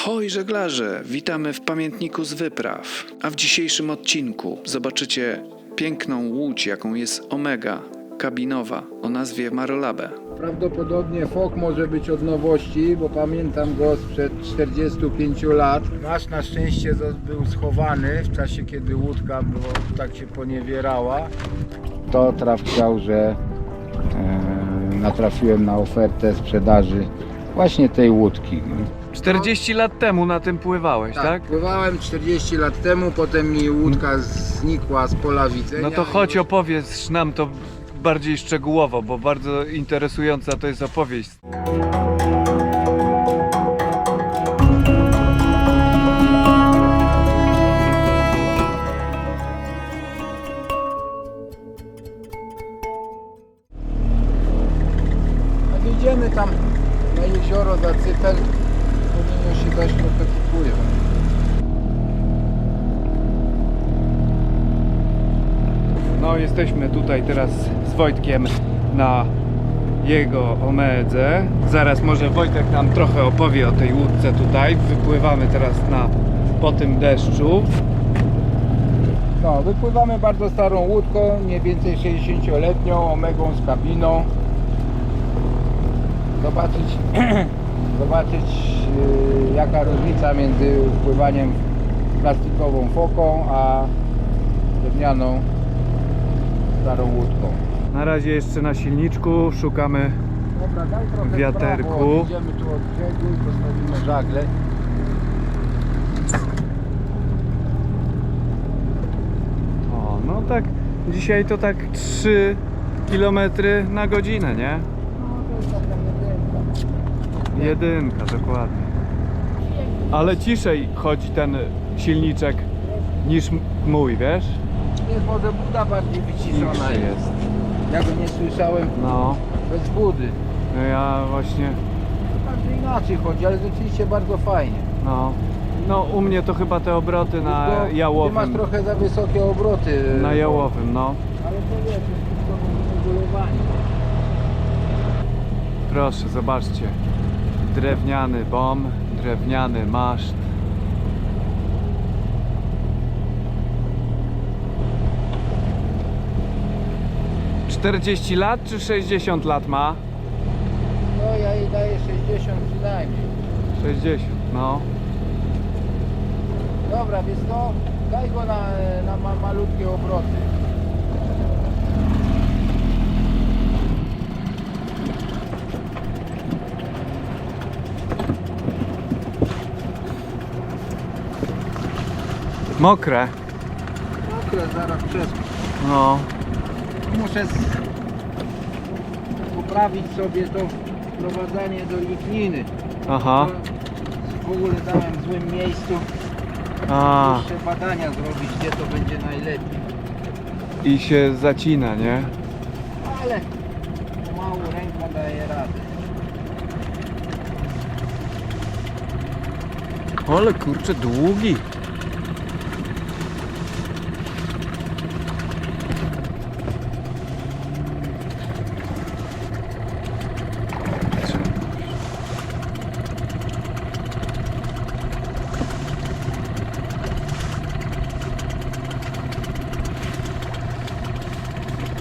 Ahoj żeglarze, witamy w pamiętniku z wypraw. A w dzisiejszym odcinku zobaczycie piękną łódź, jaką jest Omega kabinowa o nazwie Marolabe. Prawdopodobnie fok może być od nowości, bo pamiętam go sprzed 45 lat. Nasz na szczęście był schowany w czasie, kiedy łódka tak się poniewierała. To chciał, że natrafiłem na ofertę sprzedaży właśnie tej łódki. 40 lat temu na tym pływałeś, tak? Pływałem 40 lat temu, potem mi łódka znikła z pola widzenia. No to chodź, opowiedz nam to bardziej szczegółowo, bo bardzo interesująca to jest opowieść. Jak idziemy tam na jezioro za Cypel, powinno się dać trochę popływać. No jesteśmy tutaj teraz z Wojtkiem na jego Omedze. Zaraz może Wojtek nam trochę opowie o tej łódce tutaj. Wypływamy teraz po tym deszczu. No, wypływamy bardzo starą łódką, mniej więcej 60-letnią, Omegą z kabiną. Zobaczyć jaka różnica między pływaniem plastikową foką a drewnianą starą łódką. Na razie jeszcze na silniczku szukamy Dobra, daj trochę wiaterku. w prawo, idziemy tu od brzegu i postawimy żagle. O, no tak, dzisiaj to tak 3 km na godzinę, nie? No to jest taka jedynka. Jedynka, dokładnie. Ale ciszej chodzi ten silniczek niż mój, wiesz? Jest może buda bardziej wyciszona Ciszej jest. Ja go nie słyszałem No, bez budy. no ja właśnie, To każdy inaczej chodzi, ale rzeczywiście bardzo fajnie. no u mnie to chyba te obroty na Tylko Ty masz jałowym, trochę za wysokie obroty. na jałowym, no. Ale to wiesz, jest wszystko regulowanie. Proszę, zobaczcie, drewniany bom, drewniany maszt. ...40 lat czy 60 lat ma? No ja jej daję 60 przynajmniej. 60, no. Dobra, więc to daj go na malutkie obroty. Mokre. Okres zaraz przeschnie. No. Muszę poprawić sobie to wprowadzanie do ligniny. Aha. W ogóle dałem w złym miejscu. A, Muszę badania zrobić, gdzie to będzie najlepiej. i się zacina, nie? Ale pomału ręka daje radę. Ale kurczę, długi.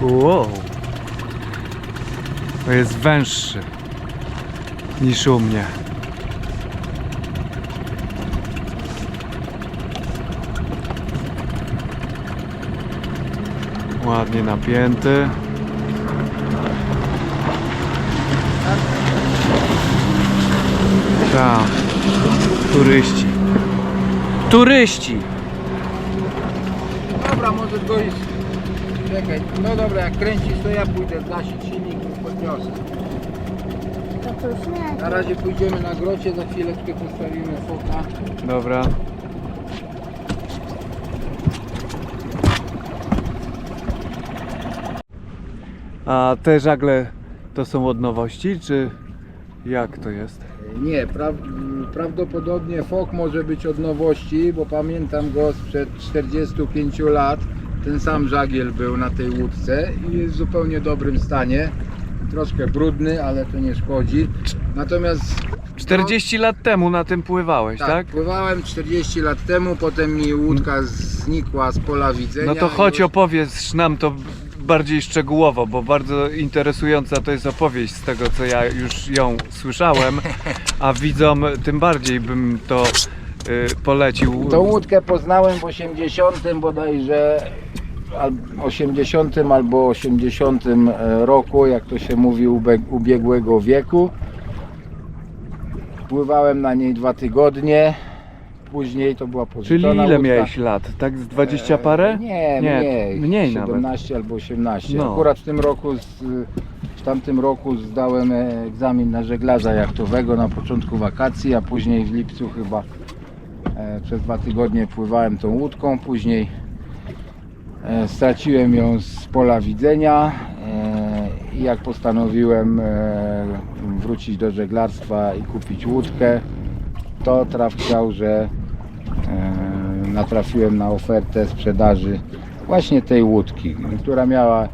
Wow. To jest węższy niż u mnie. Ładnie napięty. Tak. Turyści. Turyści! Dobra, może go iść. Czekaj, no dobra, jak kręcisz, to ja pójdę zgasić silnik i podniosę. To już nie. Na razie pójdziemy na grocie, za chwileczkę postawimy foka. Dobra. A te żagle to są od nowości, czy jak to jest? Nie, prawdopodobnie fok może być od nowości, bo pamiętam go sprzed 45 lat. Ten sam żagiel był na tej łódce i jest w zupełnie dobrym stanie. Troszkę brudny, ale to nie szkodzi. Natomiast 40 lat temu na tym pływałeś, tak? Pływałem 40 lat temu, potem mi łódka znikła z pola widzenia. No to chodź, i już- opowiedz nam to bardziej szczegółowo, bo bardzo interesująca to jest opowieść z tego, co ja już ją słyszałem, a widzom tym bardziej bym to polecił. Tą łódkę poznałem w 80 bodajże 80 albo 80 roku, jak to się mówi, ubiegłego wieku. Pływałem na niej 2 tygodnie. Później to była Czyli pożyczona ile łódka. miałeś lat? Tak z 20 parę? Nie, mniej nawet. 17 albo 18. No. Akurat w tamtym roku zdałem egzamin na żeglarza jachtowego na początku wakacji, a później w lipcu chyba przez 2 tygodnie pływałem tą łódką. Później straciłem ją z pola widzenia i jak postanowiłem wrócić do żeglarstwa i kupić łódkę, to traf chciał, że natrafiłem na ofertę sprzedaży właśnie tej łódki, która miała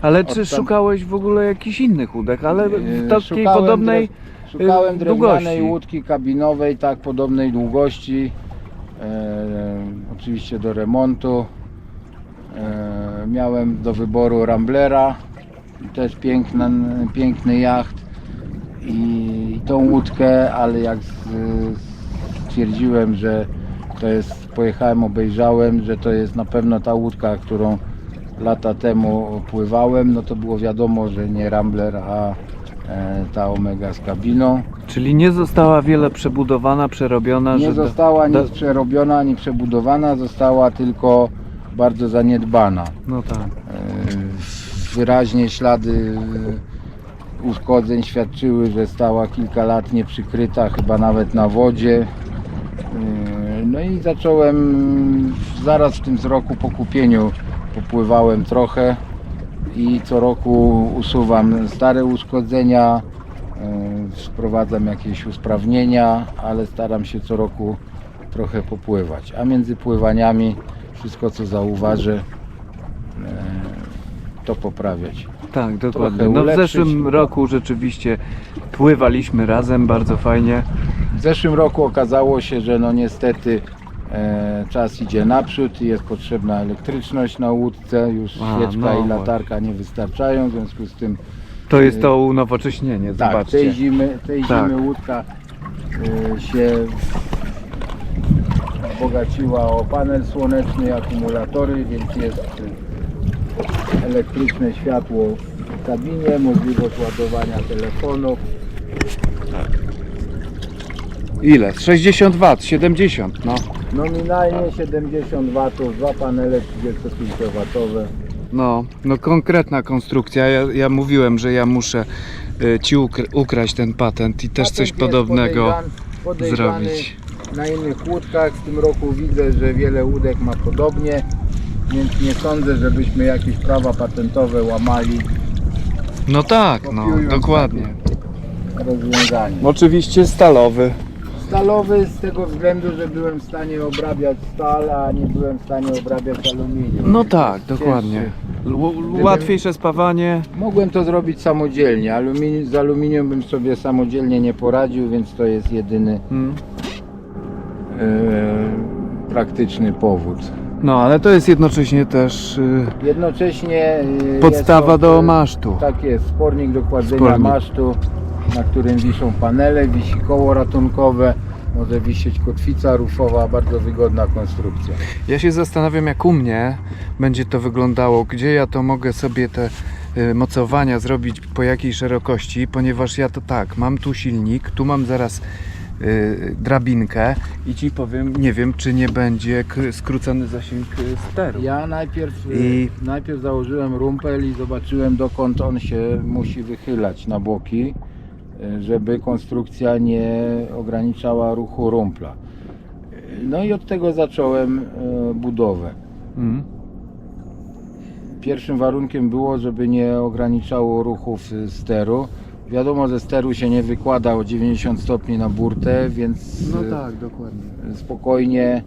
Ale czy Od tam- szukałeś w ogóle jakichś innych łódek, ale w takiej szukałem podobnej szukałem drewnianej długości? łódki kabinowej, tak, podobnej długości, oczywiście do remontu. Miałem do wyboru Ramblera, też piękny jacht i tą łódkę, ale jak stwierdziłem, że to jest, pojechałem, obejrzałem, że to jest na pewno ta łódka, którą lata temu pływałem, no to było wiadomo, że nie Rambler, a ta Omega z kabiną. Czyli nie została wiele przebudowana, przerobiona? Nie że została nic przerobiona, ani przebudowana, została tylko bardzo zaniedbana. No tak. Wyraźnie ślady uszkodzeń świadczyły, że stała kilka lat nieprzykryta, chyba nawet na wodzie. No i zacząłem zaraz w tym roku po kupieniu, popływałem trochę i co roku usuwam stare uszkodzenia, wprowadzam jakieś usprawnienia, ale staram się co roku trochę popływać, a między pływaniami wszystko co zauważę to poprawiać. Tak, dokładnie. Trochę No w ulepszyć. zeszłym roku rzeczywiście pływaliśmy razem, bardzo fajnie. W zeszłym roku okazało się, że no niestety czas idzie naprzód i jest potrzebna elektryczność na łódce, już świeczka no i latarka nie wystarczają, w związku z tym To jest to unowocześnienie, tak, zobaczcie. tej Tak. zimy łódka się wzbogaciła o panel słoneczny i akumulatory, więc jest elektryczne światło w kabinie, możliwość ładowania telefonu. Ile? 60 W, 70, no. Nominalnie 70 W, 2 panele 35 W. No konkretna konstrukcja. Ja mówiłem, że ja muszę ci ukraść ten patent i też Patent coś jest podobnego podejrzany zrobić. na innych łódkach. W tym roku widzę, że wiele łódek ma podobnie, więc nie sądzę, żebyśmy jakieś prawa patentowe łamali No tak, no kopiując dokładnie. takie rozwiązanie. Oczywiście stalowy. Stalowy z tego względu, że byłem w stanie obrabiać stal, a nie byłem w stanie obrabiać aluminium. No Więc tak, jest dokładnie. cięższy. Łatwiejsze spawanie. Mogłem to zrobić samodzielnie. Z aluminium bym sobie samodzielnie nie poradził, więc to jest jedyny praktyczny powód. No ale to jest jednocześnie też Jednocześnie podstawa jest do masztu. Tak jest, spornik do kładzenia Spornik. masztu, na którym wiszą panele, wisi koło ratunkowe, może wisieć kotwica rufowa, bardzo wygodna konstrukcja. Ja się zastanawiam, jak u mnie będzie to wyglądało, gdzie ja to mogę sobie te mocowania zrobić, po jakiej szerokości, ponieważ ja to tak, mam tu silnik, tu mam zaraz drabinkę i ci powiem, nie wiem, czy nie będzie skrócony zasięg steru. Ja najpierw założyłem rumpel i zobaczyłem, dokąd on się musi wychylać na boki, żeby konstrukcja nie ograniczała ruchu rumpla. No i od tego zacząłem budowę. Mhm. Pierwszym warunkiem było, żeby nie ograniczało ruchów steru. Wiadomo, że steru się nie wykłada o 90 stopni na burtę, więc No tak, dokładnie. spokojnie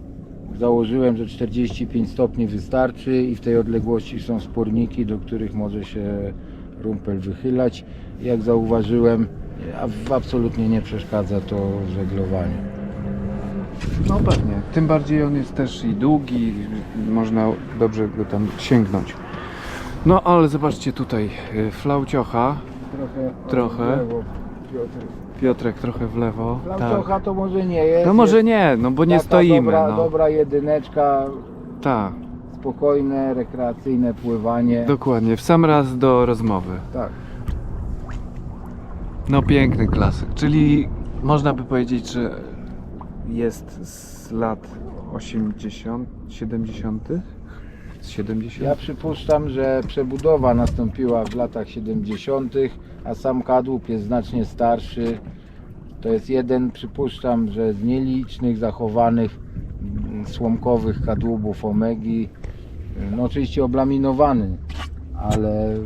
założyłem, że 45 stopni wystarczy i w tej odległości są sporniki, do których może się rumpel wychylać. Jak zauważyłem, absolutnie nie przeszkadza to żeglowaniu. No pewnie. Tym bardziej on jest też i długi, można dobrze go tam sięgnąć. No ale zobaczcie tutaj, flauciocha, Trochę. w lewo, Piotr. Piotrek trochę w lewo. Flauciocha to może nie jest. No może jest nie, no bo nie taka stoimy. Dobra, No. dobra jedyneczka, Tak, spokojne, rekreacyjne pływanie. dokładnie, w sam raz do rozmowy. Tak. No piękny klasyk, czyli można by powiedzieć, że jest z lat 80, 70? Z 70? Ja przypuszczam, że przebudowa nastąpiła w latach 70., a sam kadłub jest znacznie starszy. To jest jeden, przypuszczam, że z nielicznych zachowanych słomkowych kadłubów Omegi. No oczywiście oblaminowany, ale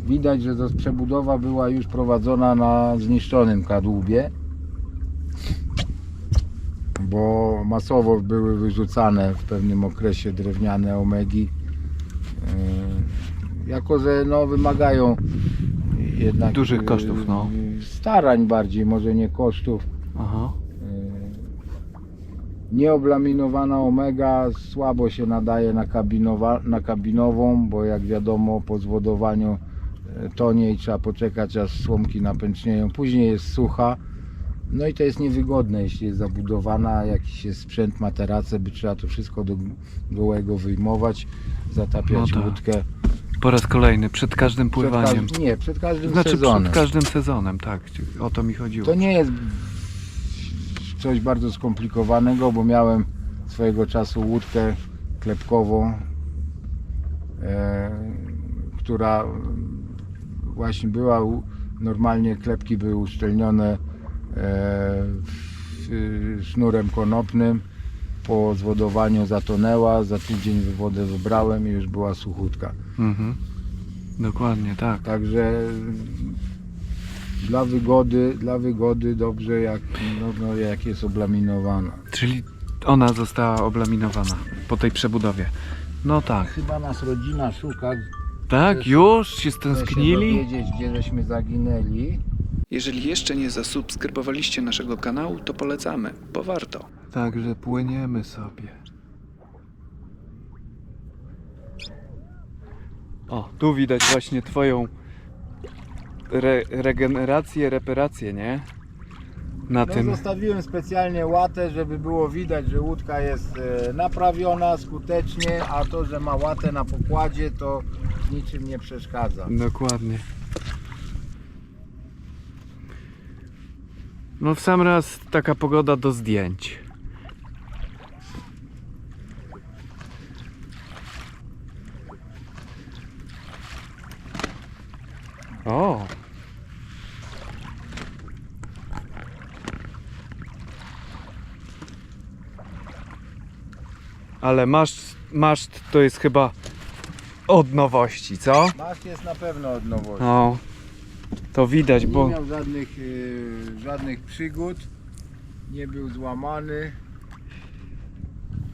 widać, że przebudowa była już prowadzona na zniszczonym kadłubie, bo masowo były wyrzucane w pewnym okresie drewniane Omegi, jako że no, wymagają jednak Dużych kosztów, no. starań bardziej, może nie kosztów. Aha. Nieoblaminowana Omega słabo się nadaje na kabinową, bo jak wiadomo po zwodowaniu tonie i trzeba poczekać aż słomki napęcznieją. Później jest sucha. No i to jest niewygodne, jeśli jest zabudowana, jakiś jest sprzęt, materace, by trzeba to wszystko do gołego wyjmować, zatapiać No tak. łódkę. Po raz kolejny, przed każdym pływaniem. Przed każdym Znaczy sezonem. przed każdym sezonem, tak, o to mi chodziło. To nie jest coś bardzo skomplikowanego, bo miałem swojego czasu łódkę klepkową, która właśnie była, normalnie klepki były uszczelnione sznurem konopnym. Po zwodowaniu zatonęła, za tydzień wodę wybrałem i już była suchutka. Mhm. Dokładnie, tak. Także dla wygody dobrze jak jest oblaminowana. Czyli ona została oblaminowana po tej przebudowie. No tak. Chyba nas rodzina szuka. Tak, już się Chce się stęsknili? dowiedzieć, gdzie żeśmy zaginęli. Jeżeli jeszcze nie zasubskrybowaliście naszego kanału, to polecamy, bo warto. Także płyniemy sobie. O, tu widać właśnie twoją regenerację, reparację, nie? Na No, tym. zostawiłem specjalnie łatę, żeby było widać, że łódka jest naprawiona skutecznie, a to, że ma łatę na pokładzie, to niczym nie przeszkadza. Dokładnie. No w sam raz taka pogoda do zdjęć. O! Ale maszt to jest chyba od nowości, co? Maszt jest na pewno od nowości. No, to widać, Nie bo miał żadnych przygód, nie był złamany.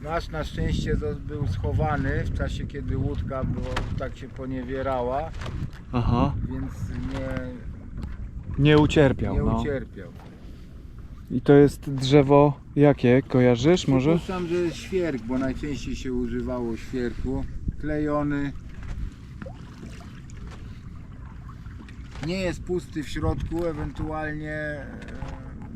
Maszt na szczęście był schowany w czasie, kiedy łódka tak się poniewierała, aha, więc nie ucierpiał, nie no. ucierpiał. I to jest drzewo jakie? Kojarzysz może? Przypuszczam, że jest świerk, bo najczęściej się używało świerku. Klejony. Nie jest pusty w środku, ewentualnie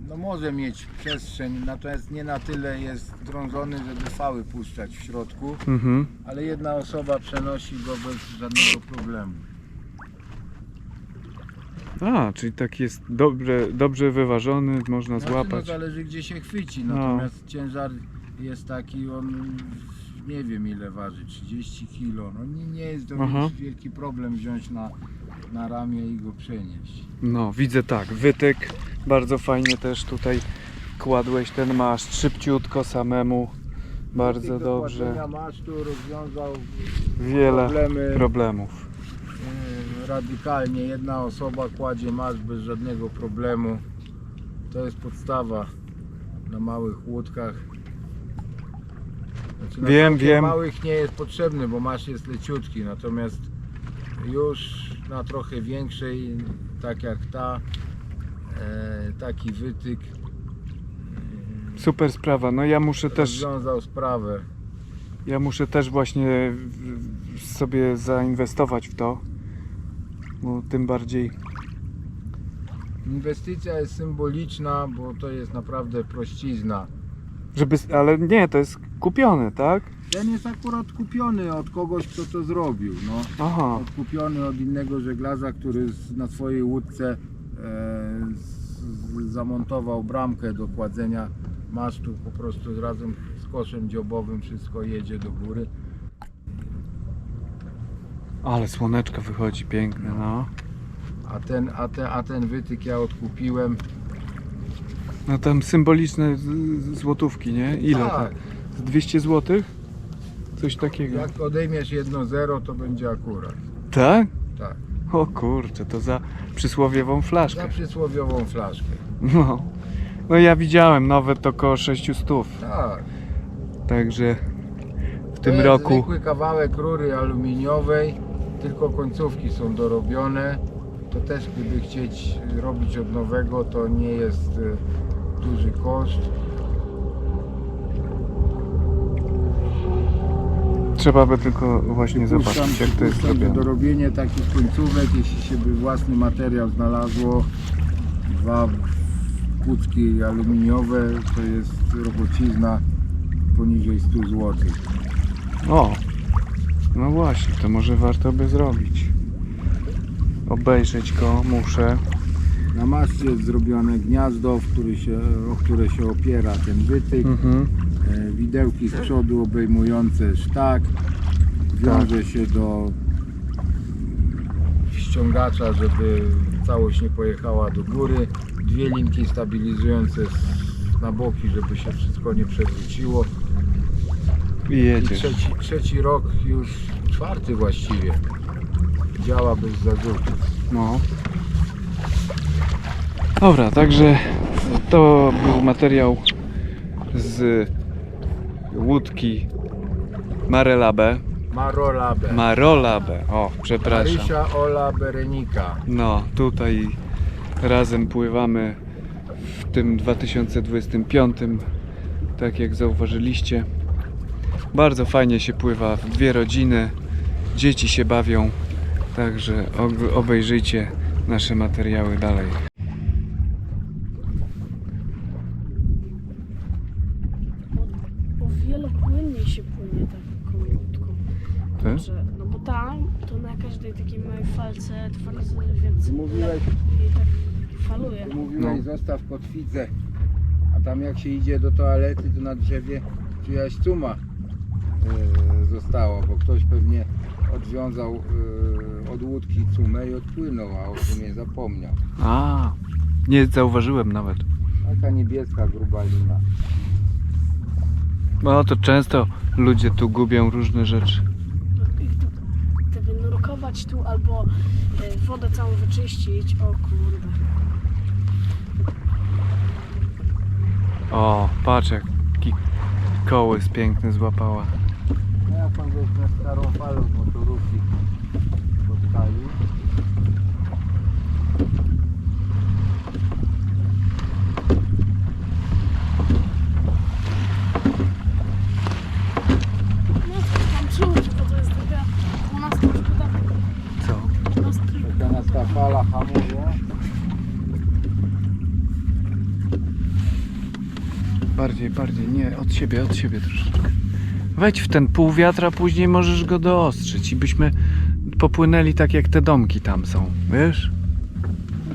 no może mieć przestrzeń, natomiast nie na tyle jest drążony, żeby fały puszczać w środku, Mhm. ale jedna osoba przenosi go bez żadnego problemu. A, czyli tak jest dobrze wyważony, można Znaczy, złapać. no zależy gdzie się chwyci, natomiast ciężar jest taki, on nie wiem ile waży, 30 kg. No nie jest to Aha. wielki problem wziąć na ramię i go przenieść. No, widzę tak, wytyk, bardzo fajnie też tutaj kładłeś ten maszt, szybciutko samemu, bardzo Wytyk do dobrze, kładzenia masztu rozwiązał wiele problemy problemów. radykalnie. Jedna osoba kładzie maszt bez żadnego problemu. To jest podstawa na małych łódkach. Znaczy, na Wiem, całkiem wiem. małych nie jest potrzebny, bo maszt jest leciutki, natomiast już na trochę większej, tak jak ta, taki wytyk Super sprawa. No ja muszę też, rozwiązał sprawę. właśnie sobie zainwestować w to. Bo tym bardziej. Inwestycja jest symboliczna, bo to jest naprawdę prościzna. Ale nie, to jest kupione, tak? Ten jest akurat kupiony od kogoś, kto to zrobił. No. Aha. Kupiony od innego żeglarza, który na swojej łódce zamontował bramkę do kładzenia masztu. Po prostu razem z koszem dziobowym wszystko jedzie do góry. Ale słoneczko wychodzi piękne, no. A ten wytyk ja odkupiłem. No tam symboliczne złotówki, nie? Ile? Tak. Z 200 zł? Coś takiego. Jak odejmiesz 1-0, to będzie akurat. Tak? Tak. O kurczę, to za przysłowiową Za flaszkę. przysłowiową flaszkę. No. No ja widziałem, nowe to około 600. Tak. Także w To tym jest roku. zwykły kawałek rury aluminiowej, tylko końcówki są dorobione. To też gdyby chcieć robić od nowego, to nie jest duży koszt. Trzeba by tylko właśnie zobaczyć, jak to jest Przypuszczam, że zrobione. dorobienie takich końcówek, jeśli się by własny materiał znalazło, 2 kłódki aluminiowe, to jest robocizna poniżej 100 zł. O! No właśnie, to może warto by zrobić. Obejrzeć go muszę. Na maszcie jest zrobione gniazdo, o które się opiera ten wytyk. Widełki z przodu obejmujące sztak. Wiąże się do ściągacza, żeby całość nie pojechała do góry. 2 linki stabilizujące na boki, żeby się wszystko nie przewróciło. I I jedziesz. trzeci rok, już 4 właściwie. Działa bez zarzutu. No. Dobra, także to był materiał z łódki Marolabe. Marolabe, o, przepraszam. Marysia Ola Berenika. No, tutaj razem pływamy w tym 2025, tak jak zauważyliście. Bardzo fajnie się pływa w 2 rodziny, dzieci się bawią, także obejrzyjcie nasze materiały dalej. O wiele płynniej się płynie taką łódką. Tak? Że, no bo tam, to na każdej takiej małej falce tworzy więcej. Mówiłeś- I tak faluje. Mówiłeś, zostaw kotwicę, a tam jak się idzie do toalety, to na drzewie czyjaś cuma została, bo ktoś pewnie odwiązał od łódki cumę i odpłynął, a o sumie zapomniał. A, nie zauważyłem nawet. Taka niebieska gruba lina. No to często ludzie tu gubią różne rzeczy. Gdyby nurkować tu albo wodę całą wyczyścić, o kurde. O, patrz jaki kołys piękny złapała. No jak pan weźmie starą falę z motorówki podstali. No tam czuć, bo to jest taka 12 szkoda. Co? 12 Taka nas ta fala hamuje. Bardziej, nie, od siebie troszeczkę. Wejdź w ten półwiatr, a później możesz go doostrzyć i byśmy popłynęli tak jak te domki tam są, wiesz?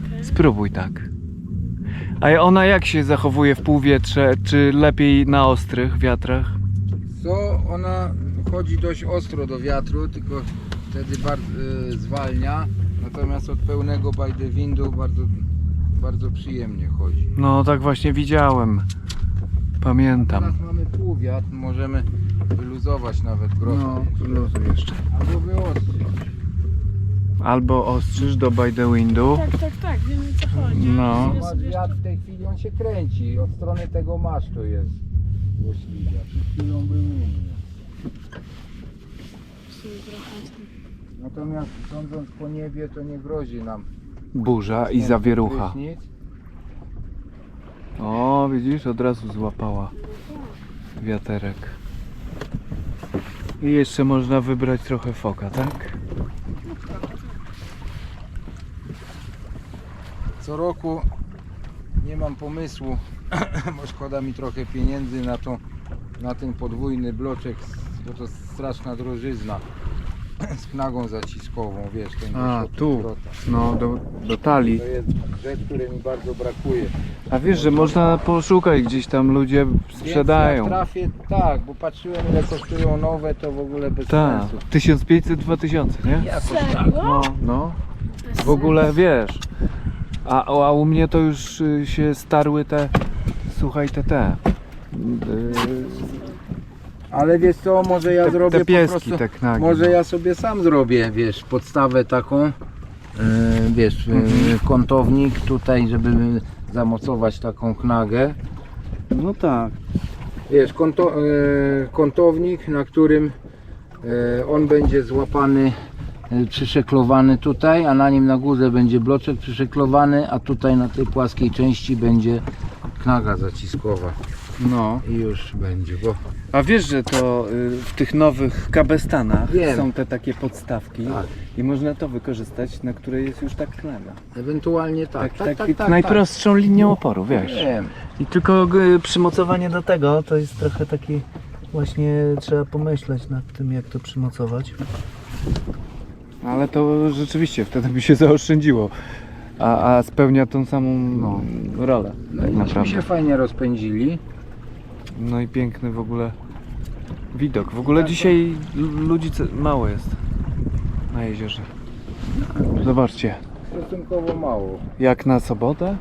okej. Spróbuj tak. A ona jak się zachowuje w półwietrze? Czy lepiej na ostrych wiatrach? Co ona chodzi dość ostro do wiatru, tylko wtedy zwalnia, natomiast od pełnego by the windu bardzo przyjemnie chodzi. No tak właśnie widziałem. Pamiętam. Teraz mamy półwiatr, możemy wyluzować nawet groszek. No, luzuj jeszcze. Albo wyostrzyć. Albo ostrzyż do by the windu. Tak, wiem o co chodzi. No. Ja Masz sobie wiatr w tej chwili, on się kręci, od strony tego masztu jest złośliwia. Przed chwilą był inny. jeszcze trochę tam. Natomiast sądząc po niebie, to nie grozi nam Burza i zawierucha. prysznic. O, widzisz, od razu złapała wiaterek. I jeszcze można wybrać trochę foka, tak? Co roku nie mam pomysłu, bo szkoda mi trochę pieniędzy na ten podwójny bloczek, bo to straszna drożyzna z knagą zaciskową, wiesz, ten do A, środka tu, wrota. no do talii. To jest rzecz, której mi bardzo brakuje. A wiesz, że można poszukać, gdzieś tam ludzie Więc sprzedają. jak trafię, tak, bo patrzyłem ile kosztują nowe, to w ogóle bez Tak, sensu. 1500-2000, nie? Jakoś tak. Serio? No, w ogóle wiesz. A u mnie to już się starły te, słuchaj, te. Ale wiesz co, może ja zrobię te pieski, po prostu, te knagi. może ja sobie sam zrobię, wiesz, podstawę taką, wiesz, kątownik tutaj, żeby zamocować taką knagę. No tak. Wiesz, kątownik, na którym on będzie złapany, przyszeklowany tutaj, a na nim na górze będzie bloczek przyszeklowany, a tutaj na tej płaskiej części będzie knaga zaciskowa. No. I już będzie, bo A wiesz, że to w tych nowych kabestanach Wiem. są te takie podstawki Tak. i można to wykorzystać, na której jest już tak knaga. ewentualnie tak. najprostszą linią oporu, wiesz. Wiem. I tylko przymocowanie do tego to jest trochę taki właśnie trzeba pomyśleć nad tym, jak to przymocować. Ale to rzeczywiście wtedy by się zaoszczędziło. A spełnia tą samą rolę. No tak i myśmy naprawdę. się fajnie rozpędzili. No i piękny w ogóle widok. W ogóle dzisiaj ludzi mało jest na jeziorze. Zobaczcie, Stosunkowo mało. jak na sobotę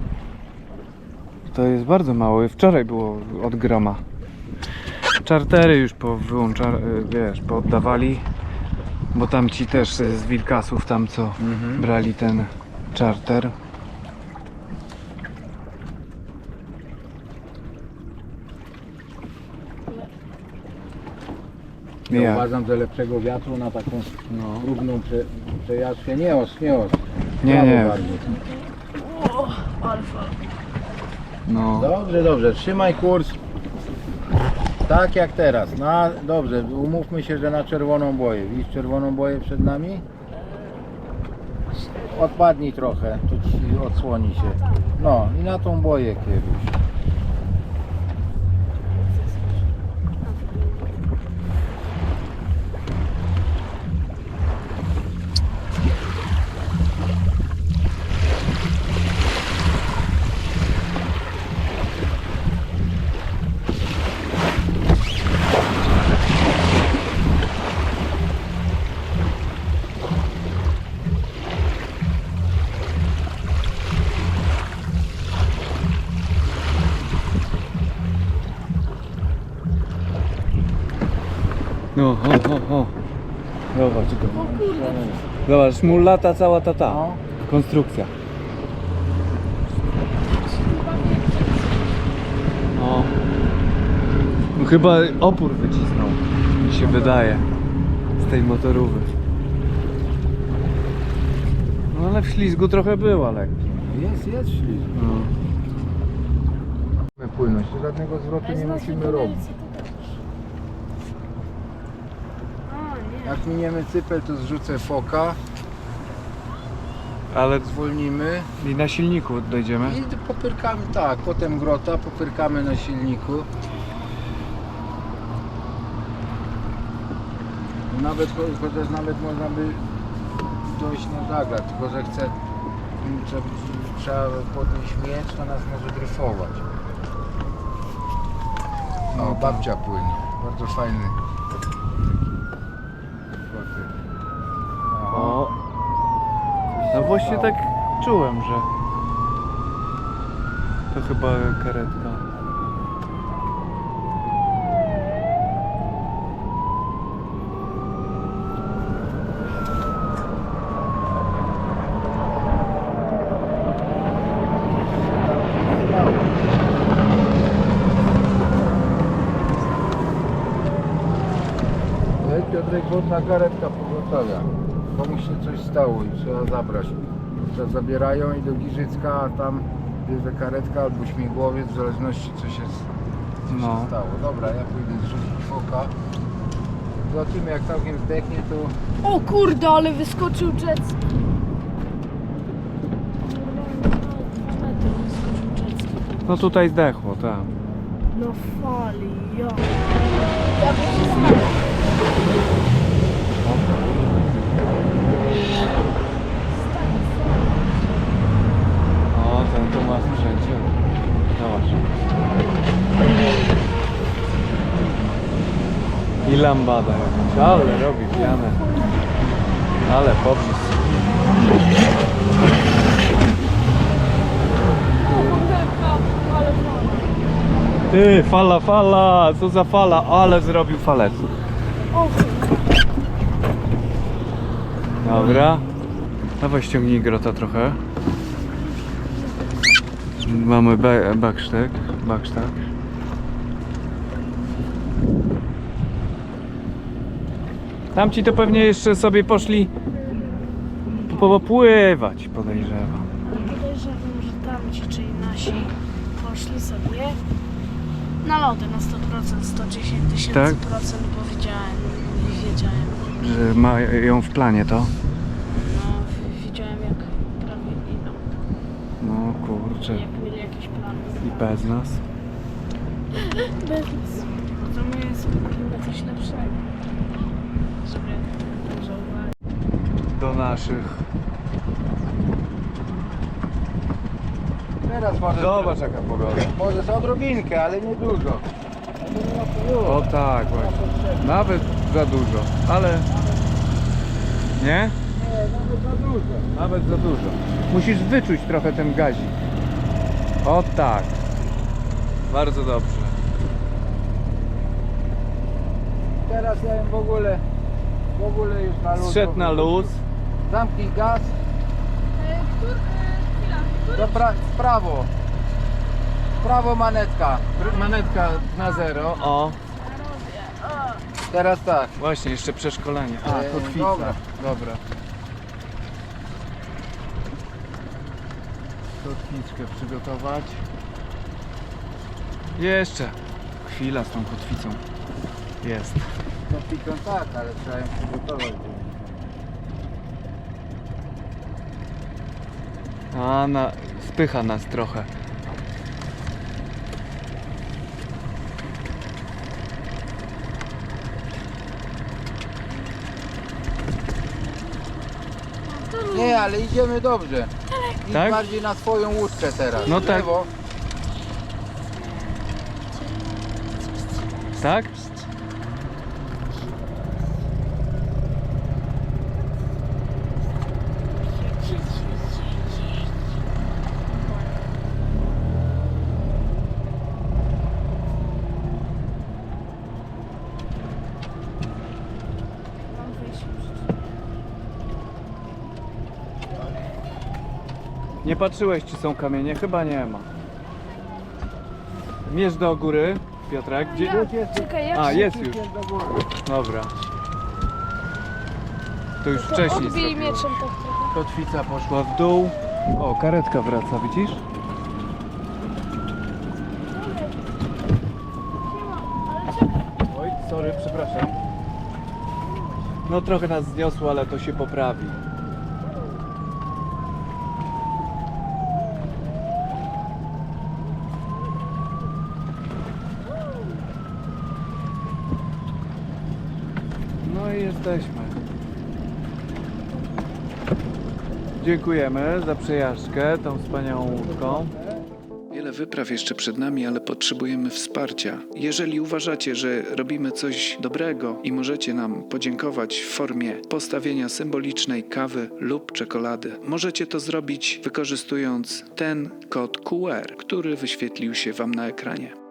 to jest bardzo mało. Wczoraj było od groma. Czartery już wiesz, pooddawali, bo tam ci też z Wilkasów tam co brali ten czarter. Ja Jak? uważam, że lepszego wiatru na taką równą przejażdżkę nie os. Nie, Prawo nie. bardziej. O, alfa. No. Dobrze, trzymaj kurs. Tak jak teraz. Dobrze, umówmy się, że na czerwoną boję. Widzisz czerwoną boję przed nami? Odpadnij trochę, tu ci odsłoni się. No i na tą boję kieruj. No, ho. Zobacz go. Zobacz, mu lata cała ta No. konstrukcja. No. No chyba opór wycisnął, mi się wydaje, z tej motorówy. No ale w ślizgu trochę była lekko. Jest ślizg. No. Mamy płynność, żadnego zwrotu nie musimy robić. Jak miniemy cypel, to zrzucę foka, Ale zwolnimy i na silniku dojdziemy. i popyrkamy, tak, potem grota, popyrkamy na silniku. Chociaż nawet można by dojść na żaglach, tylko że trzeba podnieść miecz, to nas może dryfować. No, babcia płynie, bardzo fajny. O. No właśnie tak czułem, że to chyba karetka. Piotrek, wodna karetka pogotowia. Komuś się coś stało i trzeba zabrać. Zabierają i do Giżycka, a tam bierze karetka albo śmigłowiec, w zależności co się No. stało. Dobra, ja pójdę zrzucić foka. Zobaczymy, jak całkiem zdechnie, to O kurde, ale wyskoczył jet ski. Wyskoczył jet ski. No tutaj zdechło, tak. No fali, ja. Ja bym się znał. O, ten tu ma sprzęcie. Zobacz. I lambada jakaś. Ale robi pianę. Ale popis. Ale fali. Ty, fala, co za fala, ale zrobił falec. O Dobra. Dawaj ściągnij grota trochę. Mamy backstack. Tamci to pewnie jeszcze sobie poszli popływać, podejrzewam. Podejrzewam, że tamci, czyli nasi, poszli sobie na lody na 100%, 110 000%, Tak? bo wiedziałem, Że mają w planie to. no widziałem jak prawie idą, No kurczę. jak mieli jakieś plany. I bez nas. Bez nas. To my sobie kupimy coś lepszego. Sobie zauważyć. Do naszych. teraz może... Zobacz jaka pogoda. Może z odrobinkę, ale nie dużo. O tak właśnie. Nawet za dużo, ale... Nie? Nie, nawet za dużo. Nawet za dużo. Musisz wyczuć trochę ten gazik. O tak. Bardzo dobrze. Teraz ja im w ogóle już na luz. Zszedł na luz. Zamknij gaz. W prawo. W prawo manetka. Manetka na 0. O, Teraz tak. właśnie, jeszcze przeszkolenie. A, kotwica. Dobra. Dobra. Kotwiczkę przygotować. Jeszcze. Chwila z tą kotwicą. Jest. Kotwicą tak, ale trzeba ją przygotować. A, spycha nas trochę. Nie, ale idziemy dobrze. Idź Tak? bardziej na swoją łódkę teraz. No W tak. lewo. Tak? Mam wyjść. Nie patrzyłeś, czy są kamienie? Chyba nie ma. Mierz do góry, Piotrek. Gdzie? Czekaj, jak A, się... jest już. Dobra. To już wcześniej Odbij zrobiłem. mieczem tak trochę. Kotwica poszła w dół. O, karetka wraca, widzisz? Oj, sorry, przepraszam. No trochę nas zniosło, ale to się poprawi. No i jesteśmy. Dziękujemy za przejażdżkę tą wspaniałą łódką. Wiele wypraw jeszcze przed nami, ale potrzebujemy wsparcia. Jeżeli uważacie, że robimy coś dobrego i możecie nam podziękować w formie postawienia symbolicznej kawy lub czekolady, możecie to zrobić wykorzystując ten kod QR, który wyświetlił się Wam na ekranie.